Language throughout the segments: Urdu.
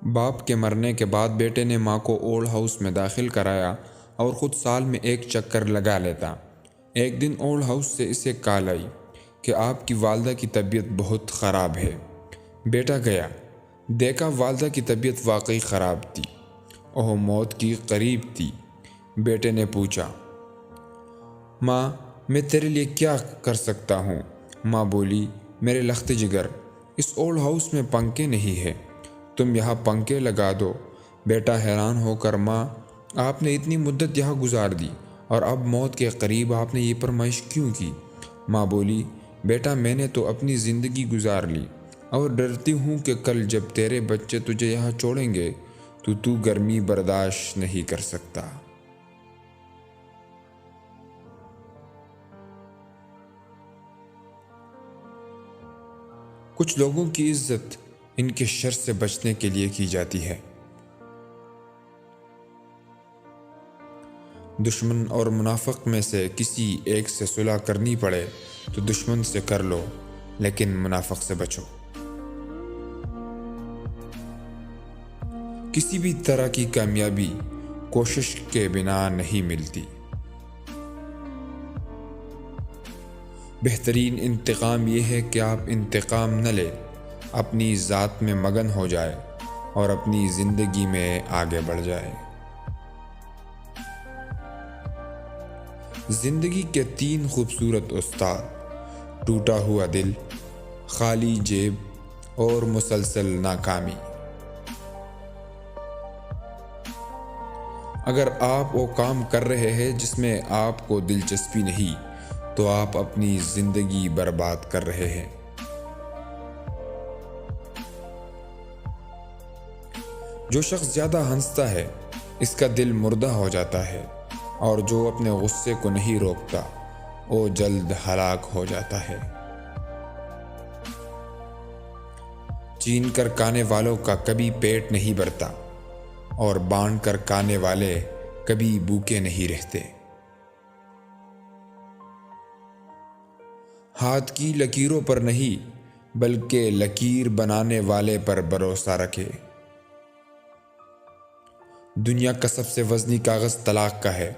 باپ کے مرنے کے بعد بیٹے نے ماں کو اولڈ ہاؤس میں داخل کرایا اور خود سال میں ایک چکر لگا لیتا۔ ایک دن اولڈ ہاؤس سے اسے کال آئی کہ آپ کی والدہ کی طبیعت بہت خراب ہے۔ بیٹا گیا، دیکھا والدہ کی طبیعت واقعی خراب تھی، وہ موت کی قریب تھی۔ بیٹے نے پوچھا، ماں میں تیرے لیے کیا کر سکتا ہوں؟ ماں بولی، میرے لخت جگر، اس اولڈ ہاؤس میں پنکھے نہیں ہے، تم یہاں پنکھے لگا دو۔ بیٹا حیران ہو کر، ماں آپ نے اتنی مدت یہاں گزار دی اور اب موت کے قریب آپ نے یہ فرمائش کیوں کی؟ ماں بولی، بیٹا میں نے تو اپنی زندگی گزار لی اور ڈرتی ہوں کہ کل جب تیرے بچے تجھے یہاں چھوڑیں گے تو گرمی برداشت نہیں کر سکتا۔ کچھ لوگوں کی عزت ان کے شر سے بچنے کے لیے کی جاتی ہے۔ دشمن اور منافق میں سے کسی ایک سے صلح کرنی پڑے تو دشمن سے کر لو، لیکن منافق سے بچو۔ کسی بھی طرح کی کامیابی کوشش کے بنا نہیں ملتی۔ بہترین انتقام یہ ہے کہ آپ انتقام نہ لیں، اپنی ذات میں مگن ہو جائے اور اپنی زندگی میں آگے بڑھ جائے۔ زندگی کے 3 خوبصورت استاد: ٹوٹا ہوا دل، خالی جیب اور مسلسل ناکامی۔ اگر آپ وہ کام کر رہے ہیں جس میں آپ کو دلچسپی نہیں تو آپ اپنی زندگی برباد کر رہے ہیں۔ جو شخص زیادہ ہنستا ہے اس کا دل مردہ ہو جاتا ہے، اور جو اپنے غصے کو نہیں روکتا وہ جلد ہلاک ہو جاتا ہے۔ چین کر کھانے والوں کا کبھی پیٹ نہیں بھرتا، اور بانٹ کر کھانے والے کبھی بھوکے نہیں رہتے۔ ہاتھ کی لکیروں پر نہیں بلکہ لکیر بنانے والے پر بھروسہ رکھے۔ دنیا کا سب سے وزنی کاغذ طلاق کا ہے،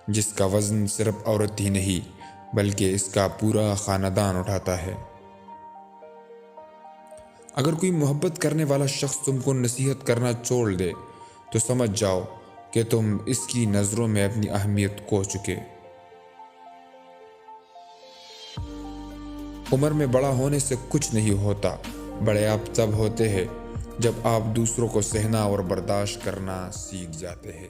جس کا وزن صرف عورت ہی نہیں بلکہ اس کا پورا خاندان اٹھاتا ہے۔ اگر کوئی محبت کرنے والا شخص تم کو نصیحت کرنا چھوڑ دے تو سمجھ جاؤ کہ تم اس کی نظروں میں اپنی اہمیت کھو چکے۔ عمر میں بڑا ہونے سے کچھ نہیں ہوتا، بڑے آپ تب ہوتے ہیں جب آپ دوسروں کو سہنا اور برداشت کرنا سیکھ جاتے ہیں۔